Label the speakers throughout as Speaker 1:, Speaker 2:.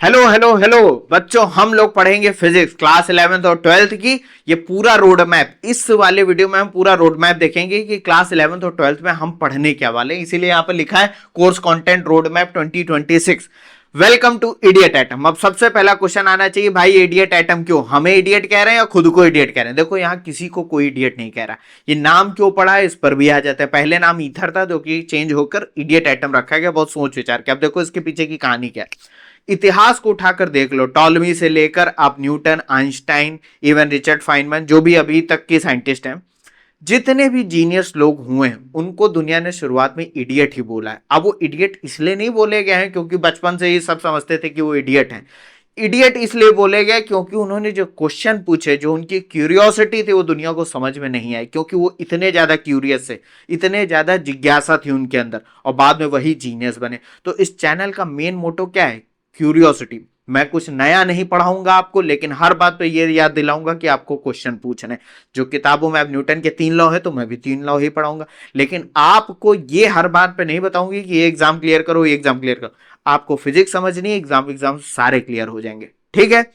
Speaker 1: Hello hello hello बच्चों, हम लोग पढ़ेंगे फिजिक्स क्लास 11th और 12th की। ये पूरा रोड मैप, इस वाले वीडियो में हम पूरा रोड मैप देखेंगे कि क्लास 11th और 12th में हम पढ़ने क्या वाले हैं। इसीलिए यहां पर लिखा है course content road map 2026। Welcome to Idiot Atom. अब सबसे पहला क्वेश्चन आना चाहिए, भाई इडियट एटम क्यों? हमें इडियट कह रहे हैं या खुद को इडियट कह रहे हैं? देखो यहाँ किसी को कोई इडियट नहीं कह रहा। ये नाम क्यों पड़ा है इस पर भी आ जाता है। पहले नाम ईथर था जो कि चेंज होकर इडियट एटम रखा गया, बहुत सोच विचार के। अब देखो इसके पीछे की कहानी क्या है। इतिहास को उठाकर देख लो, टॉलमी से लेकर आप Newton, Einstein, even Richard Feynman, जो भी अभी तक के साइंटिस्ट हैं, जितने भी जीनियस लोग हुए हैं उनको दुनिया ने शुरुआत में इडियट ही बोला है। अब वो इडियट इसलिए नहीं बोले गए हैं क्योंकि बचपन से ही सब समझते थे कि वो इडियट हैं। इडियट इसलिए बोले गए क्योंकि उन्होंने जो क्वेश्चन पूछे, जो उनकी क्यूरियोसिटी थी, वो दुनिया को समझ में नहीं आई, क्योंकि वो इतने ज्यादा क्यूरियस थे, इतने ज्यादा जिज्ञासा थी उनके अंदर, और बाद में वही जीनियस बने। तो इस चैनल का मेन मोटो क्या है? क्यूरियोसिटी। मैं कुछ नया नहीं पढ़ाऊंगा आपको, लेकिन हर बात पे ये याद दिलाऊंगा कि आपको क्वेश्चन पूछने। जो किताबों में अब न्यूटन के 3 लॉ है तो मैं भी 3 लॉ ही पढ़ाऊंगा, लेकिन आपको ये हर बात पे नहीं बताऊंगी कि ये एग्जाम क्लियर करो, ये एग्जाम क्लियर करो। आपको फिजिक्स समझनी है, एग्जाम सारे क्लियर हो जाएंगे, ठीक है।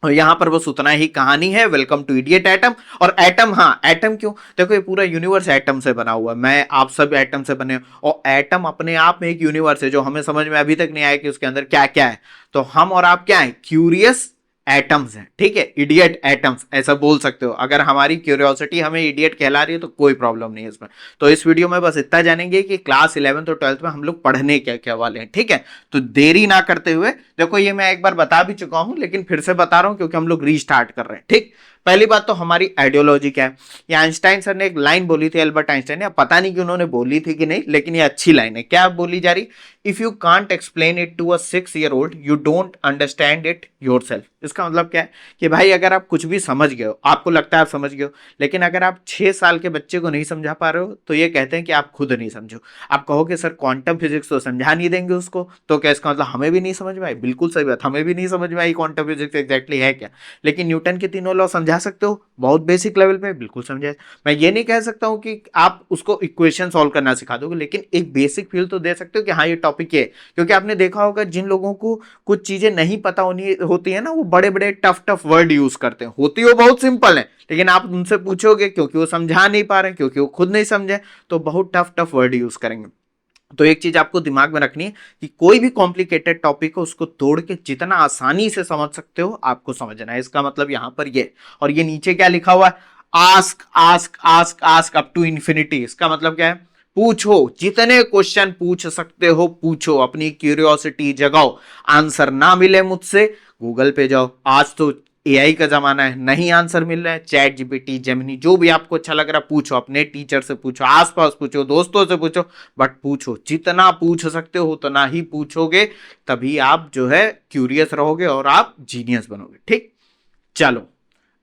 Speaker 1: और यहां पर बस उतना ही कहानी है। Welcome to Idiot Atom. और एटम, हाँ एटम क्यों? देखो ये पूरा यूनिवर्स एटम से बना हुआ है, मैं आप सब एटम से बने, और एटम अपने आप में एक यूनिवर्स है जो हमें समझ में अभी तक नहीं आया कि उसके अंदर क्या क्या है। तो हम और आप क्या है? क्यूरियस एटम्स हैं, ठीक है, इडियट एटम्स ऐसा बोल सकते हो। अगर हमारी क्यूरियोसिटी हमें इडियट कहला रही है तो कोई प्रॉब्लम नहीं है इसमें। तो इस वीडियो में बस इतना जानेंगे कि क्लास 11th और 12th में हम लोग पढ़ने क्या क्या वाले हैं, ठीक है। तो देरी ना करते हुए, देखो ये मैं एक बार बता भी चुका हूं लेकिन फिर से बता रहा हूं क्योंकि हम लोग रीस्टार्ट कर रहे हैं, ठीक। पहली बात तो हमारी आइडियोलॉजी क्या है। ये आइंस्टाइन सर ने एक लाइन बोली थी, एल्बर्ट आइंस्टाइन ने, पता नहीं कि उन्होंने बोली थी कि नहीं, लेकिन ये अच्छी लाइन है। क्या बोली जा रही? If you can't explain it to a 6 year old you don't understand it yourself. इसका मतलब क्या है कि भाई अगर आप कुछ भी समझ गए हो, आपको लगता है आप समझ गए हो, लेकिन अगर आप 6 साल के बच्चे को नहीं समझा पा रहे हो तो ये कहते हैं कि आप खुद नहीं समझो। आप कहोगे सर क्वांटम फिजिक्स तो समझा नहीं देंगे उसको, तो क्या इसका मतलब हमें भी नहीं समझ में आई? बिल्कुल सही बात, हमें भी नहीं समझ में आई क्वांटम फिजिक्स एग्जैक्टली है क्या। लेकिन न्यूटन के 3 लॉ समझा सकते हो बहुत बेसिक लेवल पे, बिल्कुल समझा। मैं ये नहीं कह सकता हूं कि आप उसको इक्वेशन सॉल्व करना सिखा दोगे, लेकिन एक बेसिक फील तो दे सकते हो कि हाँ ये टॉपिक है। क्योंकि आपने देखा होगा जिन लोगों को कुछ चीजें नहीं पता होती है ना, वो बड़े बड़े टफ टफ वर्ड यूज करते हैं। होती वो बहुत सिंपल है, लेकिन आप उनसे पूछोगे क्योंकि वो समझा नहीं पा रहे हैं, क्योंकि वो खुद नहीं समझे, तो बहुत टफ टफ वर्ड यूज करेंगे। तो एक चीज आपको दिमाग में रखनी है कि कोई भी कॉम्प्लिकेटेड टॉपिक हो उसको तोड़ के जितना आसानी से समझ सकते हो आपको समझना है। इसका मतलब यहां पर ये, और ये नीचे क्या लिखा हुआ है? Ask ask ask ask up to infinity. इसका मतलब क्या है? पूछो, जितने क्वेश्चन पूछ सकते हो पूछो, अपनी क्यूरियोसिटी जगाओ। आंसर ना मिले मुझसे, गूगल पे जाओ। आज तो एआई का जमाना है, नहीं आंसर मिल रहा है, चैट जीपीटी, जेमिनी, जो भी आपको अच्छा लग रहा है पूछो, अपने टीचर से पूछो, आसपास पूछो, दोस्तों से पूछो, बट पूछो, जितना पूछ सकते हो उतना ही पूछोगे। तभी आप जो है क्यूरियस रहोगे और आप जीनियस बनोगे, ठीक। चलो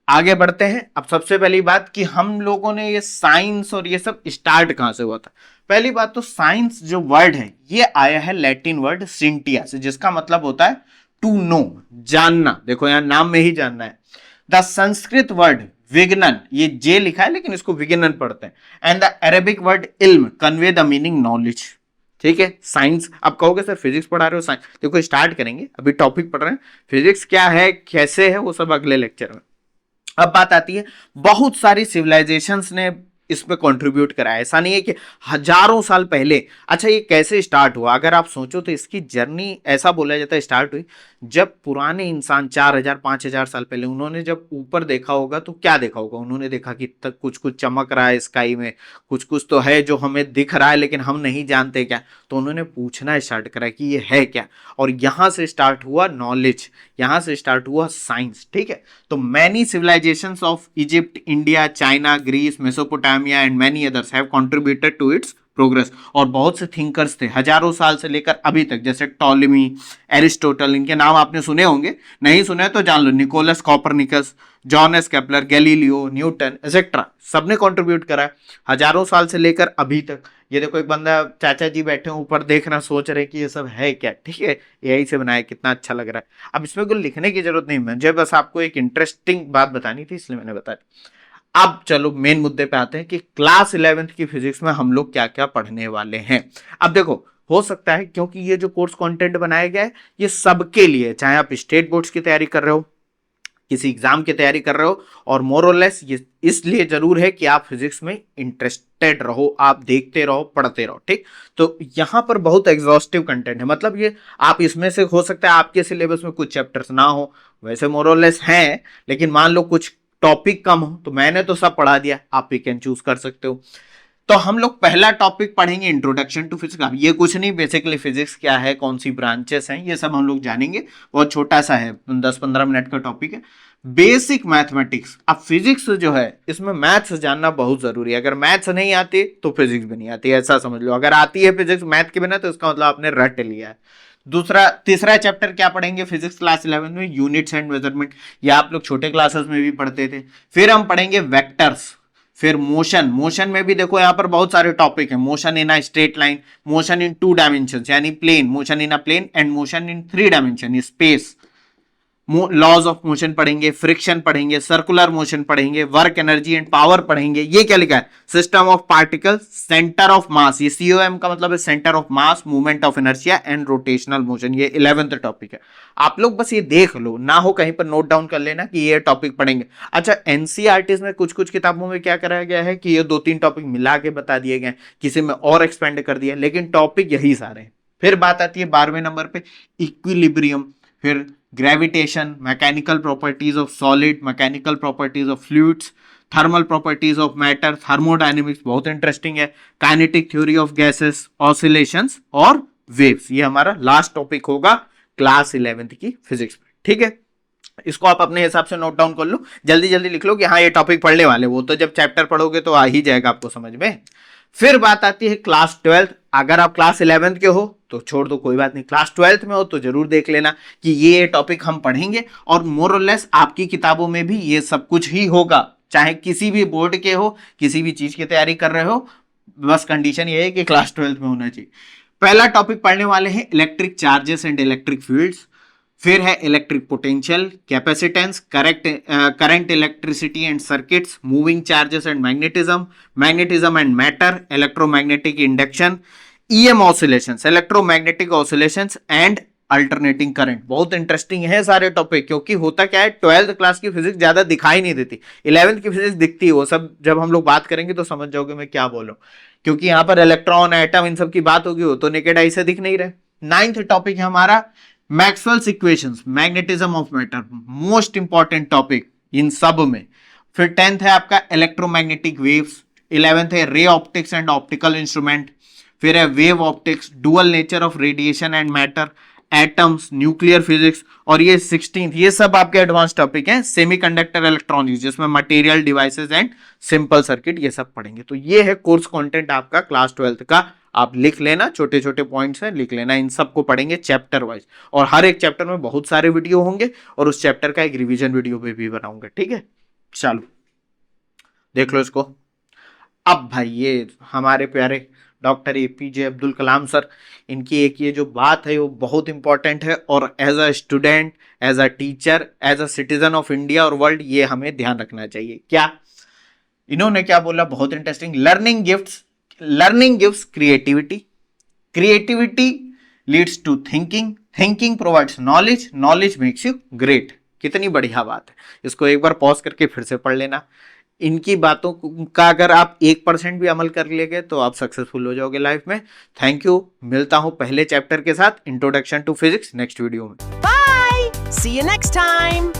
Speaker 1: आगे बढ़ते हैं। अब सबसे पहली बात कि हम लोगों ने ये साइंस और ये सब स्टार्ट कहां से हुआ था। पहली बात तो साइंस जो वर्ड है ये आया है लैटिन वर्ड सिंटिया से, जिसका मतलब होता है टू नो, जानना। देखो यहां नाम में ही जानना है। द संस्कृत वर्ड विज्ञान, ये जे लिखा है लेकिन इसको विज्ञान पढ़ते हैं, एंड द अरेबिक वर्ड इल्म कन्वे द मीनिंग नॉलेज, ठीक है। साइंस, आप कहोगे सर फिजिक्स पढ़ा रहे हो साइंस, देखो स्टार्ट करेंगे, अभी टॉपिक पढ़ रहे हैं। फिजिक्स क्या है, कैसे है, वो सब अगले लेक्चर में। अब बात आती है, बहुत सारी सिविलाइजेशंस ने इस पे कंट्रीब्यूट करा है। ऐसा नहीं है कि हजारों साल पहले। अच्छा ये कैसे स्टार्ट हुआ? अगर आप सोचो तो इसकी जर्नी ऐसा बोला जाता है स्टार्ट हुई जब पुराने इंसान 4000 5000 साल पहले उन्होंने जब ऊपर देखा होगा तो क्या देखा होगा? उन्होंने देखा कि तक कुछ कुछ चमक रहा है स्काई में, कुछ कुछ तो है जो हमें दिख रहा है लेकिन हम नहीं जानते क्या। तो उन्होंने पूछना स्टार्ट करा कि ये है क्या, और यहां से स्टार्ट हुआ नॉलेज, यहां से स्टार्ट हुआ साइंस, ठीक है। तो many civilizations of Egypt, India, China, Greece, Mesopotamia and many others have contributed to its progress. और बहुत से थिंकर्स थे हजारों साल से लेकर अभी तक, जैसे टॉलेमी, एरिस्टोटल, इनके नाम आपने सुने होंगे, नहीं सुने तो जान लो। Nicolaus Copernicus, John S Kepler, Galileo, Newton etcetera, सबने कंट्रीब्यूट करा है हजारों साल से लेकर अभी तक। ये देखो एक बंदा, चाचा जी बैठे हैं ऊपर देख रहा, सोच रहे कि ये सब है क्या, ठीक है, एआई से बनाया, कितना अच्छा लग रहा है। अब इसमें कोई लिखने की जरूरत नहीं, मुझे बस आपको एक इंटरेस्टिंग बात बतानी थी इसलिए मैंने बताया। अब चलो मेन मुद्दे पे आते हैं कि क्लास 11th की फिजिक्स में हम लोग क्या क्या पढ़ने वाले हैं। अब देखो हो सकता है, क्योंकि ये जो कोर्स कंटेंट बनाया गया है ये सबके लिए, चाहे आप स्टेट बोर्ड्स की तैयारी कर रहे हो, किसी एग्जाम की तैयारी कर रहे हो, और मोर और लेस ये इसलिए जरूर है कि आप फिजिक्स में इंटरेस्टेड रहो, आप देखते रहो, पढ़ते रहो, ठीक। तो यहां पर बहुत एग्जॉस्टिव कंटेंट है, मतलब ये आप इसमें से हो सकता है आपके सिलेबस में कुछ चैप्टर्स ना हो, वैसे मोर और लेस हैं, लेकिन मान लो कुछ टॉपिक कम हो, तो मैंने तो सब पढ़ा दिया, आप पिक एंड चूज कर सकते हो। तो हम लोग पहला टॉपिक पढ़ेंगे इंट्रोडक्शन टू फिजिक्स। अब ये कुछ नहीं, बेसिकली फिजिक्स क्या है, कौन सी ब्रांचेस हैं, ये सब हम लोग जानेंगे। बहुत छोटा सा है, 10-15 मिनट का टॉपिक है। Basic mathematics. अब फिजिक्स जो है इसमें मैथ्स जानना बहुत जरूरी है, अगर मैथ्स नहीं आती तो फिजिक्स भी नहीं आती, ऐसा समझ लो। अगर आती है फिजिक्स मैथ के बिना तो इसका मतलब आपने रट लिया है। तीसरा चैप्टर क्या पढ़ेंगे फिजिक्स क्लास 11 में, यूनिट्स एंड मेजरमेंट। ये आप लोग छोटे क्लासेस में भी पढ़ते थे। फिर हम पढ़ेंगे वेक्टर्स, फिर मोशन में भी देखो यहाँ पर बहुत सारे टॉपिक है। Motion in a straight line, motion in 2 dimension यानी plane, motion in a plane, and motion in 3 dimension space. Laws of motion पढ़ेंगे, फ्रिक्शन पढ़ेंगे, सर्कुलर मोशन पढ़ेंगे, वर्क एनर्जी एंड पावर पढ़ेंगे। ये क्या लिखा है, system of particles, centre of mass, ये सीओएम का मतलब है centre of mass, movement of inertia and rotational motion. ये 11th टॉपिक है। आप लोग बस ये देख लो, ना हो कहीं पर नोट डाउन कर लेना कि ये टॉपिक पढ़ेंगे। अच्छा, एनसीईआरटी में कुछ कुछ किताबों में क्या कराया गया है कि ये 2-3 टॉपिक मिला के बता दिए गए, किसी में और एक्सपेंड कर दिया, लेकिन टॉपिक यही सारे हैं। फिर बात आती है 12वें नंबर पे इक्विलिब्रियम, फिर gravitation, mechanical properties of solid, mechanical properties of fluids, thermal properties of matter, thermodynamics बहुत इंटरेस्टिंग है, kinetic theory of gases, oscillations और वेव्स। ये हमारा लास्ट टॉपिक होगा क्लास 11th की फिजिक्स में, ठीक है। इसको आप अपने हिसाब से नोट डाउन कर लो, जल्दी जल्दी लिख लो कि हाँ ये टॉपिक पढ़ने वाले, वो तो जब चैप्टर पढ़ोगे तो आ ही जाएगा आपको समझ में। फिर बात आती है क्लास 12th। अगर आप क्लास 11th के हो तो छोड़ दो, कोई बात नहीं, क्लास 12th में हो तो जरूर देख लेना कि ये टॉपिक हम पढ़ेंगे, और मोर और लेस आपकी किताबों में भी ये सब कुछ ही होगा, चाहे किसी भी बोर्ड के हो, किसी भी चीज की तैयारी कर रहे हो, बस कंडीशन ये है कि क्लास 12th में होना चाहिए। पहला टॉपिक पढ़ने वाले हैं electric charges and electric fields, फिर है electric potential, capacitance, current, electricity and circuits, moving charges and magnetism, magnetism and matter, electromagnetic induction, EM oscillations, electromagnetic oscillations and alternating current. बहुत इंटरेस्टिंग है सारे टॉपिक, क्योंकि होता क्या है 12th क्लास की फिजिक्स ज्यादा दिखाई नहीं देती, 11th की फिजिक्स दिखती है। वो सब जब हम लोग बात करेंगे तो समझ जाओगे मैं क्या बोलूं, क्योंकि यहाँ पर इलेक्ट्रॉन, एटम, इन सब की बात होगी, वो तो नेकेड आई से दिख नहीं रहे। 9th टॉपिक है हमारा Maxwell's equations, magnetism of matter, most important topic in सब में। फिर 10th है आपका इलेक्ट्रोमैग्नेटिक वेव्स, 11th है ray optics and optical instrument, फिर है wave optics, dual nature of radiation and matter, atoms, nuclear physics, और ये 16th, ये सब आपके एडवांस टॉपिक हैं। सेमीकंडक्टर इलेक्ट्रॉनिक्स, जिसमें material devices and simple circuit, ये सब पढ़ेंगे। तो ये है कोर्स कंटेंट आपका क्लास 12th का, आप लिख लेना, छोटे छोटे पॉइंट्स हैं, लिख लेना। इन सबको पढ़ेंगे चैप्टर वाइज, और हर एक चैप्टर में बहुत सारे वीडियो होंगे, और उस चैप्टर का एक रिवीजन वीडियो भी बनाऊंगा, ठीक है। चलो देख लो इसको। अब भाई ये हमारे प्यारे doctor APJ Abdul Kalam sir, इनकी एक ये जो बात है वो बहुत इंपॉर्टेंट है, और as a student, as a teacher, as a citizen of India और वर्ल्ड, ये हमें ध्यान रखना चाहिए। क्या इन्होंने क्या बोला, बहुत interesting, learning gives creativity, creativity leads to thinking, thinking provides knowledge, knowledge makes you great. कितनी बढ़िया बात है, इसको एक बार पॉज करके फिर से पढ़ लेना। इनकी बातों का अगर आप 1% भी अमल कर लेंगे तो आप सक्सेसफुल हो जाओगे लाइफ में। थैंक यू, मिलता हूं पहले चैप्टर के साथ, introduction to physics, next video में।
Speaker 2: Bye, see you next time.